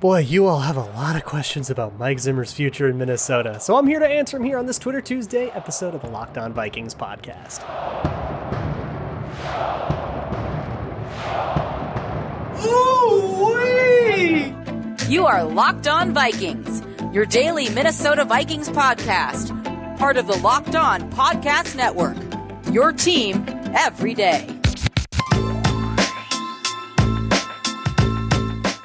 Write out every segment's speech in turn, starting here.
Boy, you all have a lot of questions about Mike Zimmer's future in Minnesota, so I'm here to answer them here on this Twitter Tuesday episode of the Locked On Vikings podcast. Ooh-wee! You are Locked On Vikings, your daily Minnesota Vikings podcast, part of the Locked On Podcast Network, your team every day.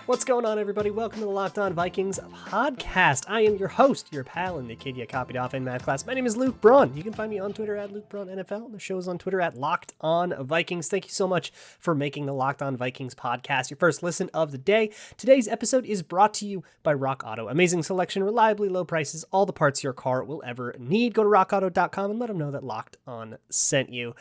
What's going on, everybody? Welcome to the Locked On Vikings podcast. I am your host, your pal, and the kid you copied off in math class. My name is Luke Braun. You can find me on Twitter at Luke Braun NFL. The show is on Twitter at Locked On Vikings. Thank you so much for making the Locked On Vikings podcast your first listen of the day. Today's episode is brought to you by Rock Auto. Amazing selection, reliably low prices, all the parts your car will ever need. Go to rockauto.com and let them know that Locked On sent you.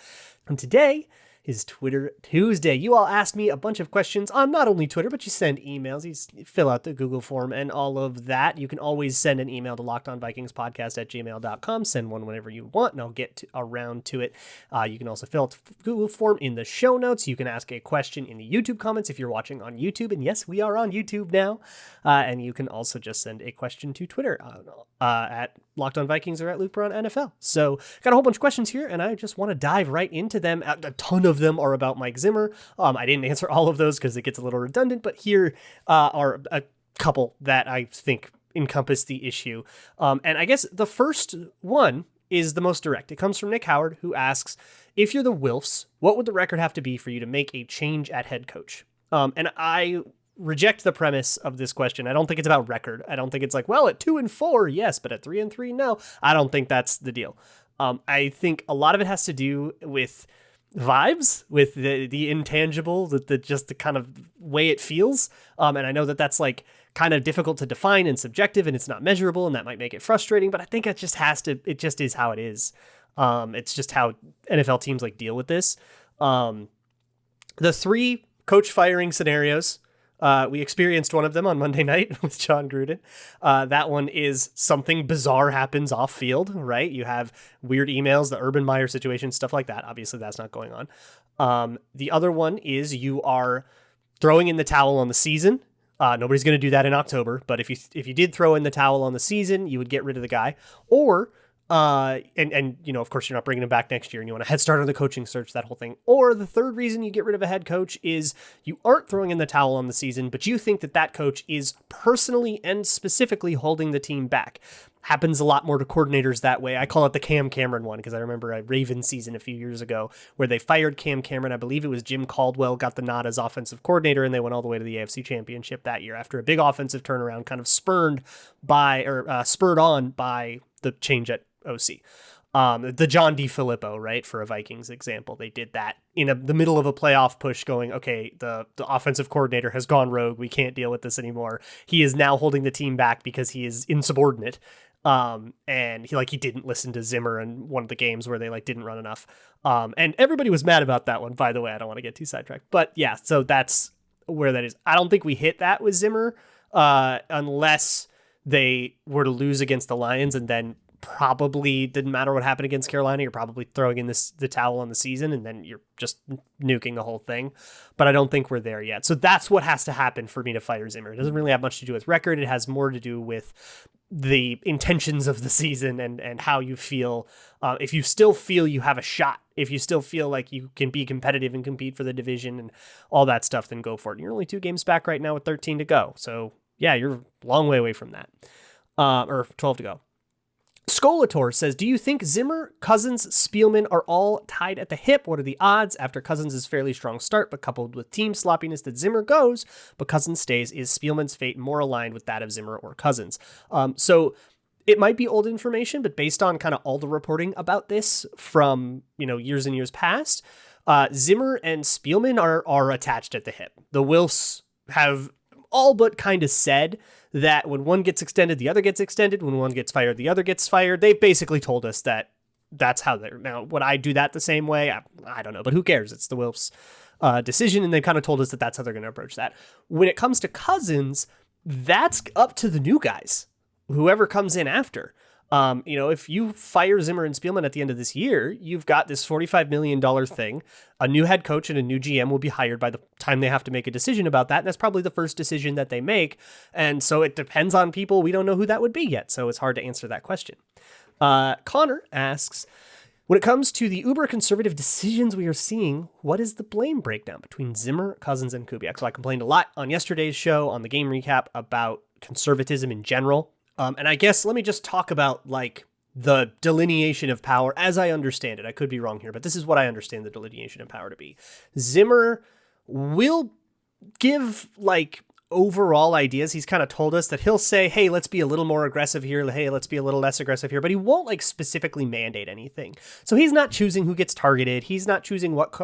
And today is Twitter Tuesday. You all asked me a bunch of questions on not only Twitter, but you send emails, you fill out the Google form and all of that. You can always send an email to lockedonvikingspodcast@gmail.com. Send one whenever you want, and I'll get around to it. You can also fill out the Google form in the show notes. You can ask a question in the YouTube comments if you're watching on YouTube. And yes, we are on YouTube now. And you can also just send a question to Twitter at Locked On Vikings or at Luke Braun NFL. So got a whole bunch of questions here, and I just want to dive right into them. A ton of them are about Mike Zimmer. I didn't answer all of those because it gets a little redundant, but here are a couple that I think encompass the issue. And I guess the first one is the most direct. It comes from Nick Howard, who asks, if you're the Wilfs, what would the record have to be for you to make a change at head coach? And I reject the premise of this question. I don't think it's about record. I don't think it's like, well, at 2-4, yes, but at 3-3, no. I don't think that's the deal. I think a lot of it has to do with vibes, with the intangible, just the kind of way it feels. And I know that that's like kind of difficult to define and subjective, and it's not measurable, and that might make it frustrating, but I think it just is how it is. It's just how NFL teams like deal with this. The three coach firing scenarios, we experienced one of them on Monday night with John Gruden. That one is something bizarre happens off field, right? You have weird emails, the Urban Meyer situation, stuff like that. Obviously, that's not going on. The other one is you are throwing in the towel on the season. Nobody's going to do that in October, but if you did throw in the towel on the season, you would get rid of the guy. Or and you know, of course, you're not bringing him back next year and you want a head start on the coaching search, that whole thing. Or the third reason you get rid of a head coach is you aren't throwing in the towel on the season, but you think that coach is personally and specifically holding the team back. Happens a lot more to coordinators that way. I call it the Cam Cameron one because I remember a Ravens season a few years ago where they fired Cam Cameron. I believe it was Jim Caldwell got the nod as offensive coordinator, and they went all the way to the AFC Championship that year after a big offensive turnaround, kind of spurred on by the change at OC. The John DeFilippo, right, for a Vikings example. They did that in the middle of a playoff push going, okay, the offensive coordinator has gone rogue. We can't deal with this anymore. He is now holding the team back because he is insubordinate. And he didn't listen to Zimmer in one of the games where they didn't run enough. And everybody was mad about that one, by the way. I don't want to get too sidetracked, but yeah, so that's where that is. I don't think we hit that with Zimmer, unless they were to lose against the Lions, and then probably didn't matter what happened against Carolina. You're probably throwing in the towel on the season, and then you're just nuking the whole thing. But I don't think we're there yet. So that's what has to happen for me to fire Zimmer. It doesn't really have much to do with record. It has more to do with the intentions of the season and how you feel. If you still feel you have a shot, if you still feel like you can be competitive and compete for the division and all that stuff, then go for it. And you're only 2 games back right now with 13 to go. So yeah, you're a long way away from that. Or 12 to go. Skolator says, do you think Zimmer, Cousins, Spielman are all tied at the hip? What are the odds after Cousins' fairly strong start, but coupled with team sloppiness that Zimmer goes, but Cousins stays? Is Spielman's fate more aligned with that of Zimmer or Cousins? So it might be old information, but based on kind of all the reporting about this from, years and years past, Zimmer and Spielman are attached at the hip. The Wilfs have all but kind of said that when one gets extended, the other gets extended. When one gets fired, the other gets fired. They've basically told us that that's how they're. Now, would I do that the same way? I don't know, but who cares? It's the Wilfs' decision, and they kind of told us that that's how they're going to approach that. When it comes to Cousins, that's up to the new guys, whoever comes in after. If you fire Zimmer and Spielman at the end of this year, you've got this $45 million thing. A new head coach and a new GM will be hired by the time they have to make a decision about that. And that's probably the first decision that they make. And so it depends on people. We don't know who that would be yet. So it's hard to answer that question. Connor asks, when it comes to the uber conservative decisions we are seeing, what is the blame breakdown between Zimmer, Cousins, and Kubiak? So I complained a lot on yesterday's show on the game recap about conservatism in general. And I guess let me just talk about like the delineation of power as I understand it. I could be wrong here, but this is what I understand the delineation of power to be. Zimmer will give like overall ideas. He's kind of told us that he'll say, hey, let's be a little more aggressive here. Hey, let's be a little less aggressive here. But he won't like specifically mandate anything. So he's not choosing who gets targeted. He's not choosing what,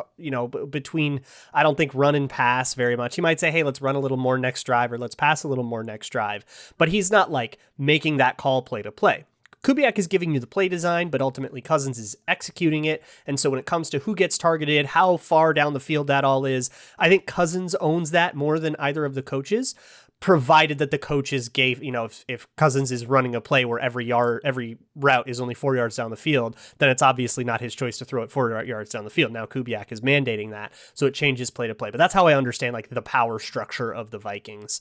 between, I don't think, run and pass very much. He might say, hey, let's run a little more next drive or let's pass a little more next drive. But he's not like making that call play to play. Kubiak is giving you the play design, but ultimately Cousins is executing it. And so when it comes to who gets targeted, how far down the field that all is, I think Cousins owns that more than either of the coaches, provided that the coaches gave, if Cousins is running a play where every route is only 4 yards down the field, then it's obviously not his choice to throw it 4 yards down the field. Now Kubiak is mandating that, so it changes play to play. But that's how I understand like the power structure of the Vikings.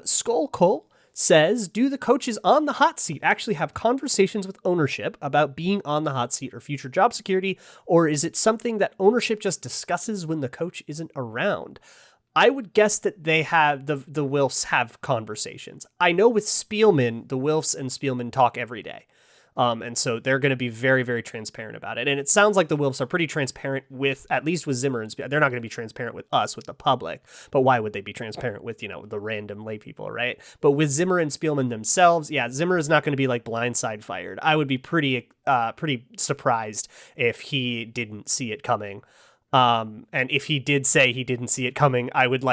Skull Cole says, do the coaches on the hot seat actually have conversations with ownership about being on the hot seat or future job security, or is it something that ownership just discusses when the coach isn't around? I would guess that they have, the Wilfs have conversations. I know with Spielman, the Wilfs and Spielman talk every day. And so they're going to be very, very transparent about it. And it sounds like the Wilfs are pretty transparent with, at least with Zimmer and Spielman. They're not going to be transparent with us, with the public. But why would they be transparent with, the random lay people, right? But with Zimmer and Spielman themselves, yeah, Zimmer is not going to be like blindside fired. I would be pretty surprised if he didn't see it coming. And if he did say he didn't see it coming, I would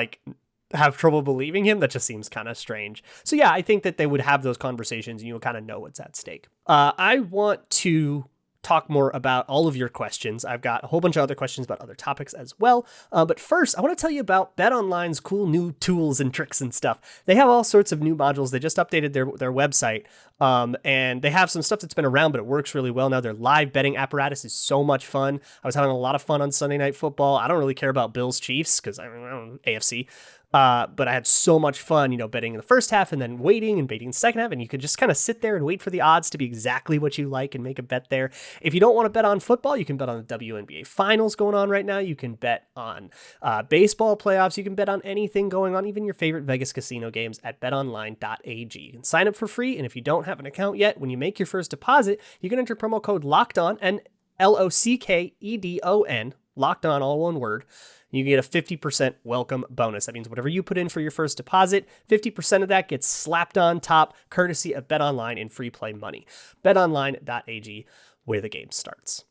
have trouble believing him. That just seems kind of strange. So yeah, I think that they would have those conversations and you would kind of know what's at stake. I want to talk more about all of your questions. I've got a whole bunch of other questions about other topics as well. But first, I want to tell you about BetOnline's cool new tools and tricks and stuff. They have all sorts of new modules. They just updated their website. And they have some stuff that's been around, but it works really well now. Their live betting apparatus is so much fun. I was having a lot of fun on Sunday Night Football. I don't really care about Bills Chiefs because I don't know, AFC. But I had so much fun, betting in the first half and then waiting and baiting in the second half. And you could just kind of sit there and wait for the odds to be exactly what you like and make a bet there. If you don't want to bet on football, you can bet on the WNBA finals going on right now. You can bet on baseball playoffs. You can bet on anything going on, even your favorite Vegas casino games at betonline.ag. You can sign up for free. And if you don't have an account yet, when you make your first deposit, you can enter promo code LOCKEDON and LOCKEDON, locked on, all one word. You get a 50% welcome bonus. That means whatever you put in for your first deposit, 50% of that gets slapped on top, courtesy of BetOnline and free play money. BetOnline.ag, where the game starts.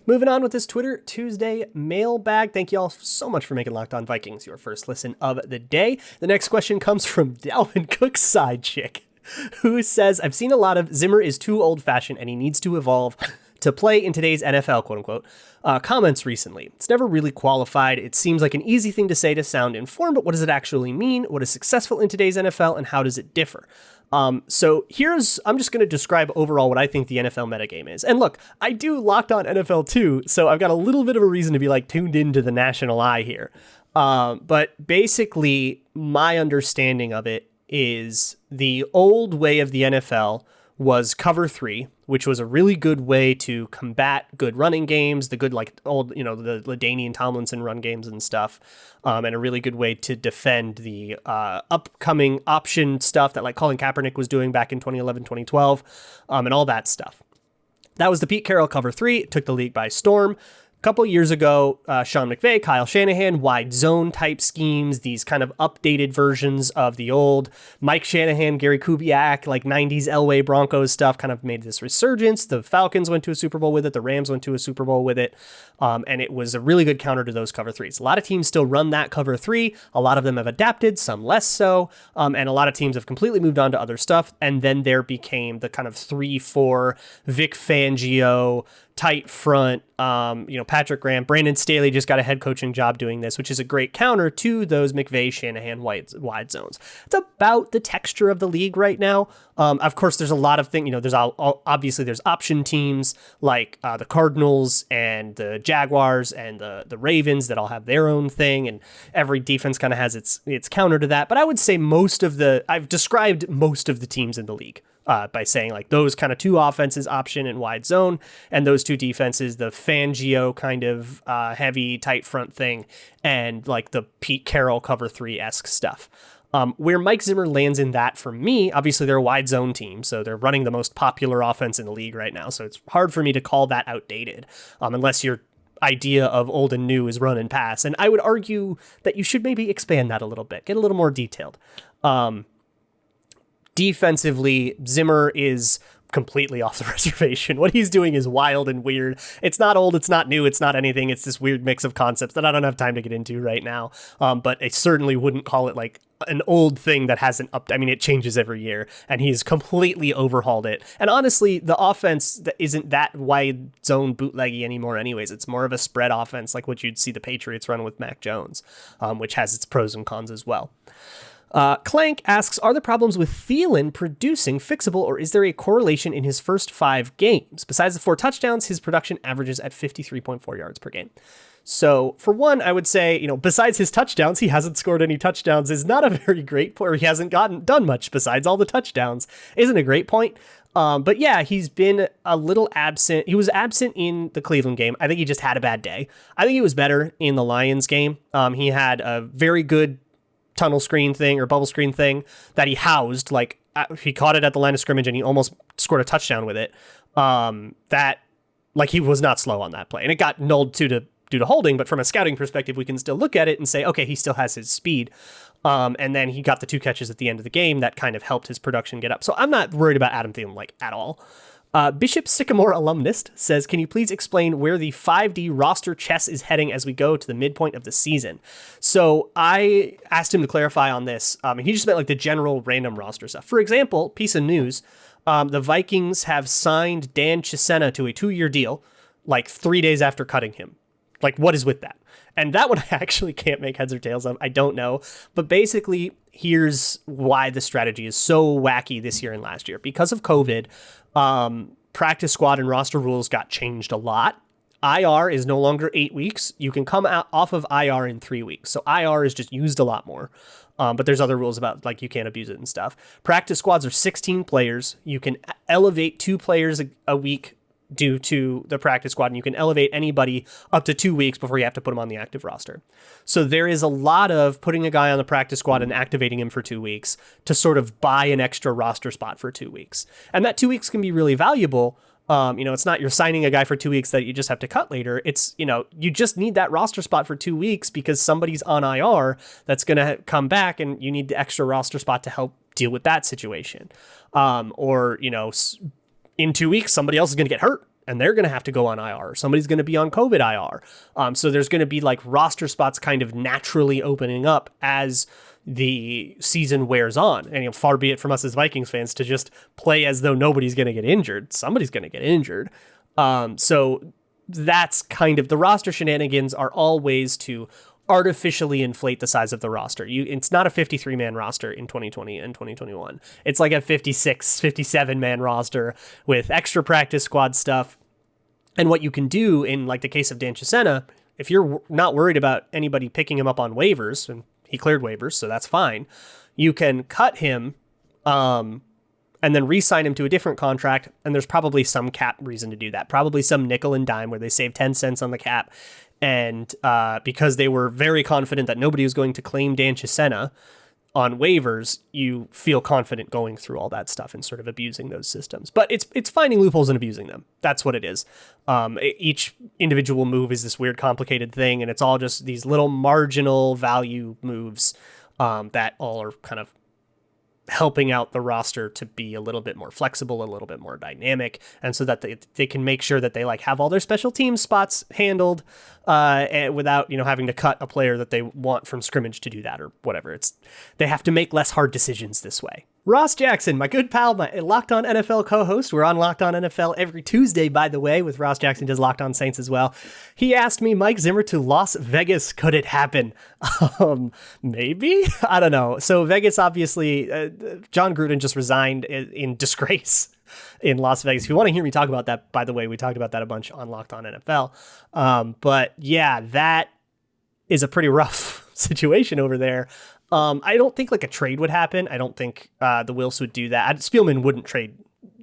Moving on with this Twitter Tuesday mailbag. Thank you all so much for making Locked On Vikings your first listen of the day. The next question comes from Dalvin Cook's side chick, who says, I've seen a lot of Zimmer is too old-fashioned and he needs to evolve to play in today's NFL, quote unquote, comments recently. It's never really qualified. It seems like an easy thing to say to sound informed, but what does it actually mean? What is successful in today's NFL and how does it differ? I'm just going to describe overall what I think the NFL metagame is. And look, I do Locked On NFL too, so I've got a little bit of a reason to be tuned into the national eye here. But basically my understanding of it is the old way of the NFL was cover 3, which was a really good way to combat good running games, the good old, the LaDainian Tomlinson run games and stuff, and a really good way to defend the upcoming option stuff that Colin Kaepernick was doing back in 2011, 2012, and all that stuff. That was the Pete Carroll cover 3. It took the league by storm. A couple years ago, Sean McVay, Kyle Shanahan, wide zone type schemes, these kind of updated versions of the old Mike Shanahan, Gary Kubiak, 90s Elway Broncos stuff kind of made this resurgence. The Falcons went to a Super Bowl with it. The Rams went to a Super Bowl with it. And it was a really good counter to those cover 3s. A lot of teams still run that cover 3. A lot of them have adapted, some less so. And a lot of teams have completely moved on to other stuff. And then there became the kind of 3-4 Vic Fangio tight front. Patrick Graham, Brandon Staley just got a head coaching job doing this, which is a great counter to those McVay, Shanahan wide zones. It's about the texture of the league right now. Of course, there's a lot of things. There's obviously there's option teams like the Cardinals and the Jaguars and the Ravens that all have their own thing, and every defense kind of has its counter to that. But I would say I've described most of the teams in the league by saying like those kind of two offenses, option and wide zone, and those two defenses, the Fangio kind of heavy tight front thing, and like the Pete Carroll cover 3-esque stuff. Where Mike Zimmer lands in that for me, obviously they're a wide zone team, so they're running the most popular offense in the league right now. So it's hard for me to call that outdated, unless your idea of old and new is run and pass. And I would argue that you should maybe expand that a little bit, get a little more detailed. Defensively, Zimmer is completely off the reservation. What he's doing is wild and weird. It's not old, it's not new, it's not anything. It's this weird mix of concepts that I don't have time to get into right now. But I certainly wouldn't call it like an old thing that hasn't it changes every year, and he's completely overhauled it. And honestly, the offense that isn't that wide zone bootleggy anymore anyways. It's more of a spread offense like what you'd see the Patriots run with Mac Jones, which has its pros and cons as well. Clank asks, are the problems with Thielen producing fixable, or is there a correlation in his first 5 games? Besides the 4 touchdowns, his production averages at 53.4 yards per game. So for one, I would say, besides his touchdowns, he hasn't scored any touchdowns is not a very great point, or he hasn't done much besides all the touchdowns isn't a great point. But yeah, he's been a little absent. He was absent in the Cleveland game. I think he just had a bad day. I think he was better in the Lions game. He had a very good tunnel screen thing or bubble screen thing that he housed. Like he caught it at the line of scrimmage and he almost scored a touchdown with it. He was not slow on that play, and it got nulled due to holding. But from a scouting perspective, we can still look at it and say, okay, he still has his speed. And then he got the 2 catches at the end of the game that kind of helped his production get up. So I'm not worried about Adam Thielen at all. Bishop Sycamore alumnist says, can you please explain where the 5D roster chess is heading as we go to the midpoint of the season? So I asked him to clarify on this. And he just meant like the general random roster stuff. For example, piece of news, the Vikings have signed Dan Chisena to a 2-year deal, like 3 days after cutting him. Like, what is with that? And that one I actually can't make heads or tails of. I don't know. But basically, here's why the strategy is so wacky this year and last year. Because of COVID, practice squad and roster rules got changed a lot. IR is no longer 8 weeks. You can come out off of IR in 3 weeks. So IR is just used a lot more. But there's other rules about like you can't abuse it and stuff. Practice squads are 16 players. You can elevate 2 players a week due to the practice squad, and you can elevate anybody up to 2 weeks before you have to put them on the active roster. So there is a lot of putting a guy on the practice squad and activating him for 2 weeks to sort of buy an extra roster spot for 2 weeks. And that 2 weeks can be really valuable. It's not you're signing a guy for 2 weeks that you just have to cut later. It's, you just need that roster spot for 2 weeks because somebody's on IR that's going to come back, and you need the extra roster spot to help deal with that situation. In 2 weeks, somebody else is going to get hurt and they're going to have to go on IR. Somebody's going to be on COVID IR. So there's going to be like roster spots kind of naturally opening up as the season wears on. And far be it from us as Vikings fans to just play as though nobody's going to get injured. Somebody's going to get injured. So that's kind of the roster shenanigans are all ways to artificially inflate the size of the roster. It's not a 53-man roster in 2020 and 2021. It's like a 56, 57-man roster with extra practice squad stuff. And what you can do in like the case of Dan Chisena, if you're not worried about anybody picking him up on waivers, and he cleared waivers, so that's fine, you can cut him and then re-sign him to a different contract. And there's probably some cap reason to do that. Probably some nickel and dime where they save 10 cents on the cap. And because they were very confident that nobody was going to claim Dan Chisena on waivers, you feel confident going through all that stuff and sort of abusing those systems. But it's finding loopholes and abusing them. That's what it is. Each individual move is this weird, complicated thing, and it's all just these little marginal value moves that all are kind of helping out the roster to be a little bit more flexible, a little bit more dynamic, and so that they can make sure that they like have all their special team spots handled and without having to cut a player that they want from scrimmage to do that or whatever. They have to make less hard decisions this way. Ross Jackson, my good pal, my Locked On NFL co-host. We're on Locked On NFL every Tuesday, by the way, with Ross Jackson, does Locked On Saints as well. He asked me, Mike Zimmer to Las Vegas, could it happen? Maybe? I don't know. So Vegas, obviously, John Gruden just resigned in disgrace in Las Vegas. If you want to hear me talk about that, by the way, we talked about that a bunch on Locked On NFL. But yeah, that is a pretty rough situation over there. I don't think like a trade would happen. I don't think the Wilfs would do that. Spielman wouldn't trade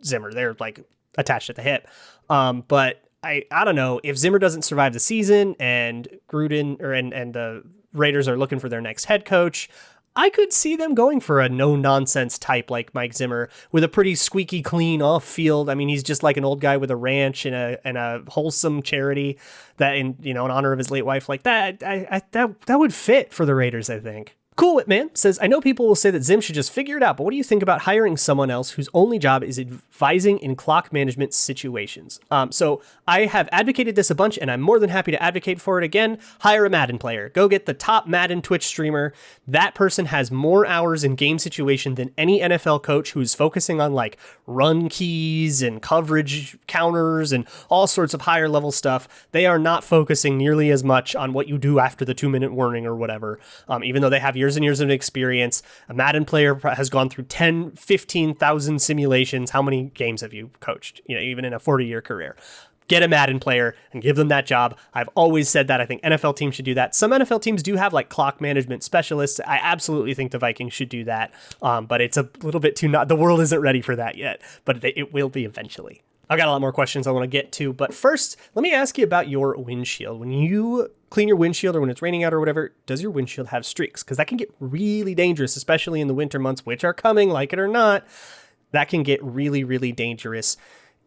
Zimmer. They're like attached at the hip. But I don't know if Zimmer doesn't survive the season and Gruden and the Raiders are looking for their next head coach, I could see them going for a no-nonsense type like Mike Zimmer with a pretty squeaky clean off-field. I mean, he's just like an old guy with a ranch and a wholesome charity that in honor of his late wife like that. That would fit for the Raiders, I think. Cool Whitman says, I know people will say that Zim should just figure it out, but what do you think about hiring someone else whose only job is advising in clock management situations? So I have advocated this a bunch, and I'm more than happy to advocate for it again. Hire a Madden player. Go get the top Madden Twitch streamer. That person has more hours in game situation than any NFL coach who's focusing on like run keys and coverage counters and all sorts of higher level stuff. They are not focusing nearly as much on what you do after the 2-minute warning or whatever, even though they have years and years of experience. A Madden player has gone through 10, 15,000 simulations. How many games have you coached? Even in a 40-year career. Get a Madden player and give them that job. I've always said that. I think NFL teams should do that. Some NFL teams do have like clock management specialists. I absolutely think the Vikings should do that. But it's a little bit too the world isn't ready for that yet, but it will be eventually. I've got a lot more questions I want to get to, but first, let me ask you about your windshield. When you clean your windshield or when it's raining out or whatever, does your windshield have streaks? Because that can get really dangerous, especially in the winter months, which are coming, like it or not. That can get really, really dangerous.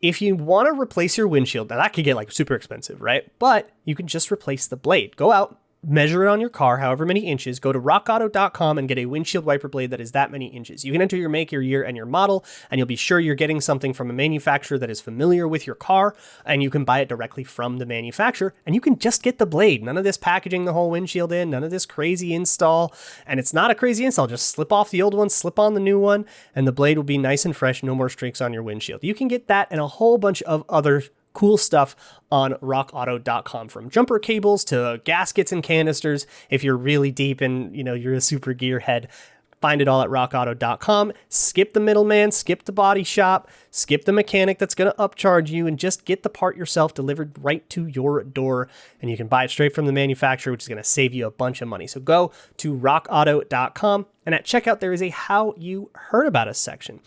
If you want to replace your windshield, now that could get like super expensive, right? But you can just replace the blade. Go out, measure it on your car, however many inches, go to rockauto.com and get a windshield wiper blade that is that many inches. You can enter your make, your year, and your model, and you'll be sure you're getting something from a manufacturer that is familiar with your car, and you can buy it directly from the manufacturer, and you can just get the blade. None of this packaging the whole windshield in, none of this crazy install, and it's not a crazy install. Just slip off the old one, slip on the new one, and the blade will be nice and fresh, no more streaks on your windshield. You can get that and a whole bunch of other cool stuff on rockauto.com, from jumper cables to gaskets and canisters. If you're really deep and you're a super gearhead, find it all at rockauto.com. Skip the middleman, skip the body shop, skip the mechanic that's going to upcharge you, and just get the part yourself delivered right to your door. And you can buy it straight from the manufacturer, which is going to save you a bunch of money. So go to rockauto.com, and at checkout there is a How You Heard About Us section.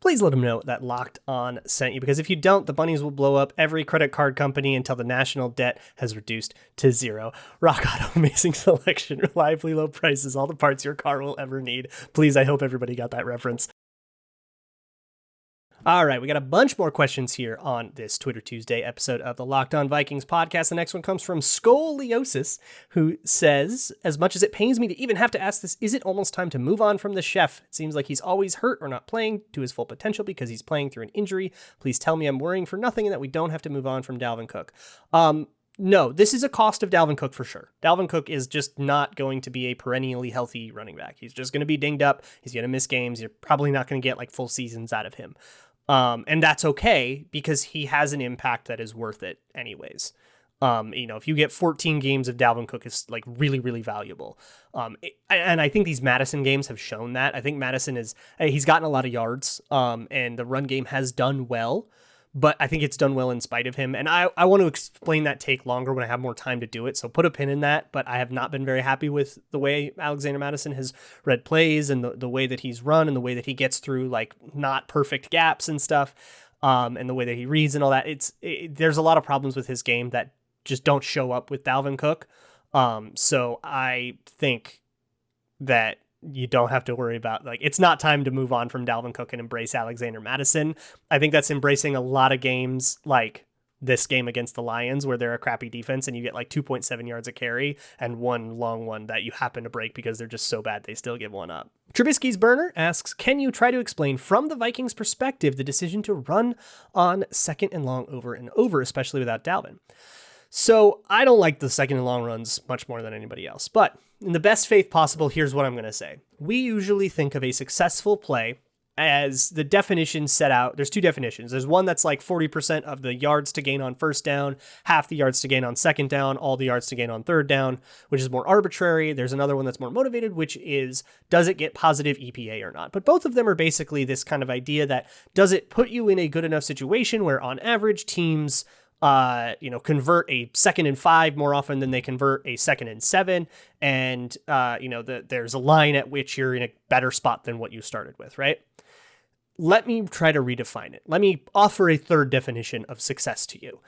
Please let them know that Locked On sent you, because if you don't, the bunnies will blow up every credit card company until the national debt has reduced to zero. Rock Auto, amazing selection, reliably low prices, all the parts your car will ever need. Please, I hope everybody got that reference. All right, we got a bunch more questions here on this Twitter Tuesday episode of the Locked On Vikings podcast. The next one comes from Scoliosis, who says, as much as it pains me to even have to ask this, is it almost time to move on from the chef? It seems like he's always hurt or not playing to his full potential because he's playing through an injury. Please tell me I'm worrying for nothing and that we don't have to move on from Dalvin Cook. No, this is a cost of Dalvin Cook for sure. Dalvin Cook is just not going to be a perennially healthy running back. He's just going to be dinged up. He's going to miss games. You're probably not going to get like full seasons out of him. And that's okay, because he has an impact that is worth it anyways. If you get 14 games of Dalvin Cook, is like really, really valuable. And I think these Madison games have shown that. I think Madison he's gotten a lot of yards, and the run game has done well, but I think it's done well in spite of him. And I want to explain that take longer when I have more time to do it. So put a pin in that, but I have not been very happy with the way Alexander Mattison has read plays and the way that he's run and the way that he gets through like not perfect gaps and stuff. And the way that he reads and all that. There's a lot of problems with his game that just don't show up with Dalvin Cook. So I think that you don't have to worry about, like, it's not time to move on from Dalvin Cook and embrace Alexander Mattison. I think that's embracing a lot of games like this game against the Lions where they're a crappy defense and you get like 2.7 yards a carry and one long one that you happen to break because they're just so bad they still give one up. Trubisky's Burner asks, can you try to explain from the Vikings perspective the decision to run on second and long over and over, especially without Dalvin? So I don't like the second and long runs much more than anybody else, but in the best faith possible, here's what I'm going to say. We usually think of a successful play as the definitions set out, there's two definitions. There's one that's like 40% of the yards to gain on first down, half the yards to gain on second down, all the yards to gain on third down, which is more arbitrary. There's another one that's more motivated, which is, does it get positive EPA or not? But both of them are basically this kind of idea that, does it put you in a good enough situation where on average teams convert a 2nd and 5 more often than they convert a 2nd and 7. And, there's a line at which you're in a better spot than what you started with, right? Let me try to redefine it. Let me offer a third definition of success to you.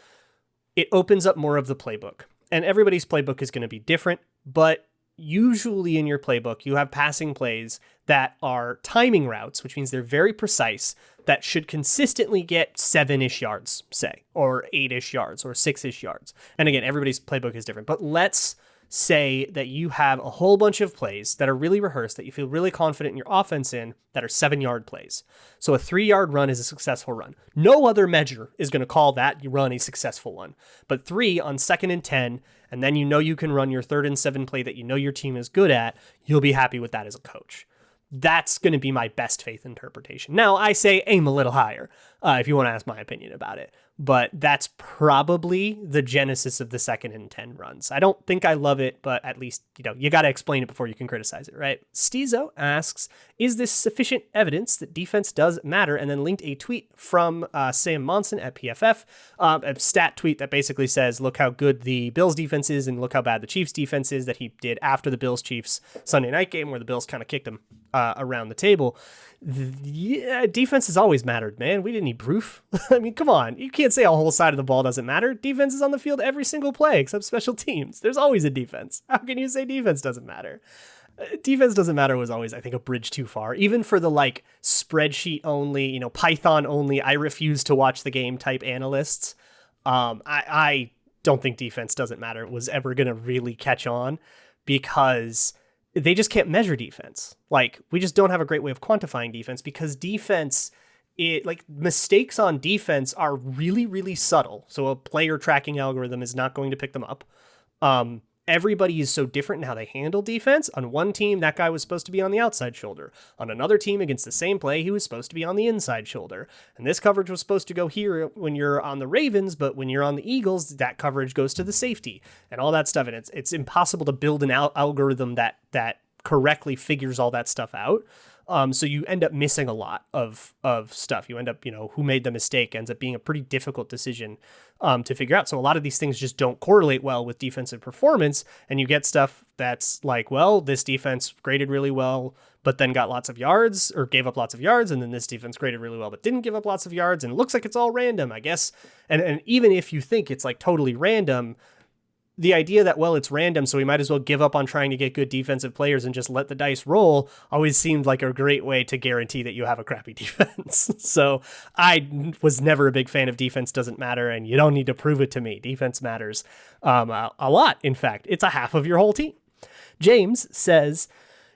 It opens up more of the playbook, and everybody's playbook is going to be different, but usually in your playbook, you have passing plays that are timing routes, which means they're very precise, that should consistently get 7-ish yards, say, or 8-ish yards, or 6-ish yards. And again, everybody's playbook is different, but let's say that you have a whole bunch of plays that are really rehearsed, that you feel really confident in your offense in, that are 7-yard plays. So a 3-yard run is a successful run. No other measure is going to call that run a successful one. But 3 on 2nd and 10, and then you can run your 3rd and 7 play that your team is good at, you'll be happy with that as a coach. That's going to be my best faith interpretation. Now, I say aim a little higher if you want to ask my opinion about it. But that's probably the genesis of the 2nd and 10 runs. I don't think I love it, but at least, you got to explain it before you can criticize it, right? Stezo asks, is this sufficient evidence that defense does matter? And then linked a tweet from Sam Monson at PFF, a stat tweet that basically says, look how good the Bills defense is and look how bad the Chiefs defense is, that he did after the Bills-Chiefs Sunday night game where the Bills kind of kicked them around the table. Yeah, defense has always mattered, man. We didn't need proof. I mean, come on. You can't say a whole side of the ball doesn't matter. Defense is on the field every single play except special teams. There's always a defense. How can you say defense doesn't matter? Defense doesn't matter was always, I think, a bridge too far. Even for the spreadsheet only, Python only, I refuse to watch the game type analysts. I don't think defense doesn't matter was ever going to really catch on, because they just can't measure defense. We just don't have a great way of quantifying defense, because defense, mistakes on defense are really, really subtle. So a player tracking algorithm is not going to pick them up. Everybody is so different in how they handle defense. On one team, that guy was supposed to be on the outside shoulder. On another team against the same play, he was supposed to be on the inside shoulder. And this coverage was supposed to go here when you're on the Ravens, but when you're on the Eagles, that coverage goes to the safety and all that stuff. And it's impossible to build an algorithm that correctly figures all that stuff out. So you end up missing a lot of stuff. You end up, who made the mistake ends up being a pretty difficult decision to figure out. So a lot of these things just don't correlate well with defensive performance. And you get stuff that's this defense graded really well, but then got lots of yards or gave up lots of yards. And then this defense graded really well, but didn't give up lots of yards. And it looks like it's all random, I guess. And even if you think it's totally random, the idea that, it's random, so we might as well give up on trying to get good defensive players and just let the dice roll always seemed like a great way to guarantee that you have a crappy defense. So I was never a big fan of defense doesn't matter, and you don't need to prove it to me. Defense matters a lot. In fact, it's a half of your whole team. James says,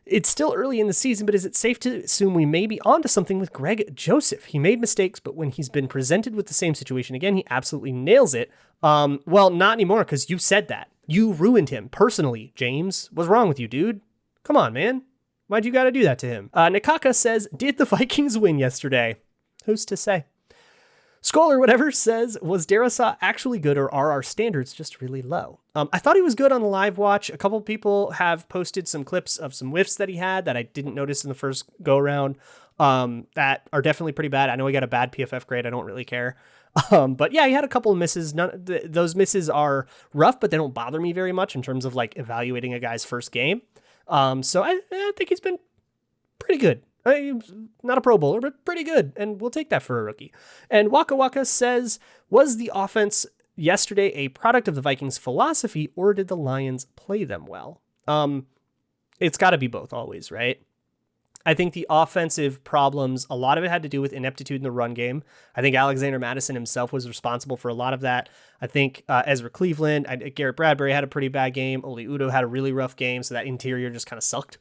it's still early in the season, but is it safe to assume we may be onto something with Greg Joseph? He made mistakes, but when he's been presented with the same situation again, he absolutely nails it. Not anymore, because you said that. You ruined him personally, James. What's wrong with you, dude? Come on, man. Why'd you got to do that to him? Nikaka says, did the Vikings win yesterday? Who's to say? Skull or whatever says, was Darrisaw actually good, or are our standards just really low? I thought he was good on the live watch. A couple people have posted some clips of some whiffs that he had that I didn't notice in the first go around that are definitely pretty bad. I know he got a bad PFF grade. I don't really care. But yeah, he had a couple of misses. Those misses are rough, but they don't bother me very much in terms of evaluating a guy's first game. So I think he's been pretty good. Not a Pro Bowler, but pretty good. And we'll take that for a rookie. And Waka Waka says, was the offense yesterday a product of the Vikings philosophy, or did the Lions play them well? It's got to be both always, right? I think the offensive problems, a lot of it had to do with ineptitude in the run game. I think Alexander Mattison himself was responsible for a lot of that. I think Ezra Cleveland, Garrett Bradbury had a pretty bad game. Oli Udoh had a really rough game, so that interior just kind of sucked.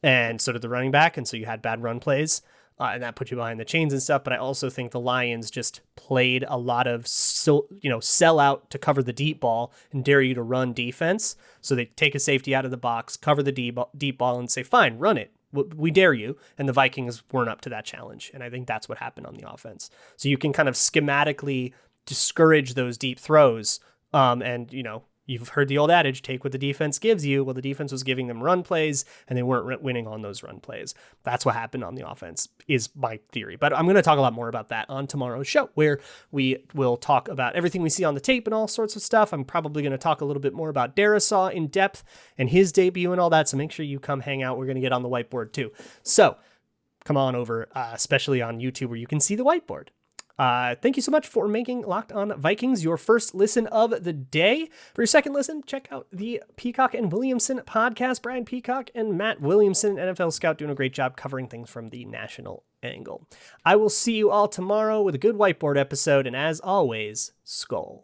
And so did the running back, and so you had bad run plays, and that put you behind the chains and stuff. But I also think the Lions just played a lot of sell out to cover the deep ball and dare you to run defense. So they take a safety out of the box, cover the deep ball, and say, fine, run it. we dare you. And the Vikings weren't up to that challenge. And I think that's what happened on the offense. So you can kind of schematically discourage those deep throws. And, you've heard the old adage, take what the defense gives you. Well, the defense was giving them run plays, and they weren't winning on those run plays. That's what happened on the offense, is my theory. But I'm going to talk a lot more about that on tomorrow's show, where we will talk about everything we see on the tape and all sorts of stuff. I'm probably going to talk a little bit more about Darisaw in depth and his debut and all that, so make sure you come hang out. We're going to get on the whiteboard too. So come on over, especially on YouTube, where you can see the whiteboard. Thank you so much for making Locked On Vikings your first listen of the day. For your second listen, check out the Peacock and Williamson podcast. Brian Peacock and Matt Williamson, NFL scout, doing a great job covering things from the national angle. I will see you all tomorrow with a good whiteboard episode, and as always, Skol.